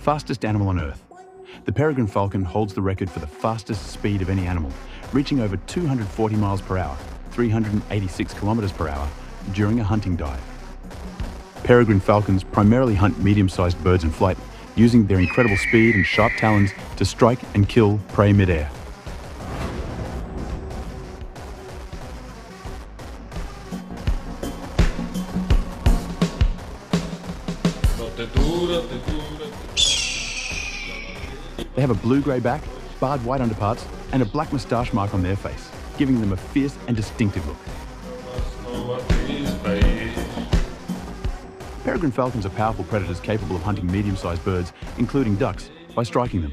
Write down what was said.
fastest animal on Earth. The peregrine falcon holds the record for the fastest speed of any animal, reaching over 240 miles per hour, 386 kilometers per hour, during a hunting dive. Peregrine falcons primarily hunt medium-sized birds in flight, using their incredible speed and sharp talons to strike and kill prey mid-air. They have a blue-grey back, barred white underparts, and a black moustache mark on their face, giving them a fierce and distinctive look. Peregrine falcons are powerful predators capable of hunting medium-sized birds, including ducks, by striking them.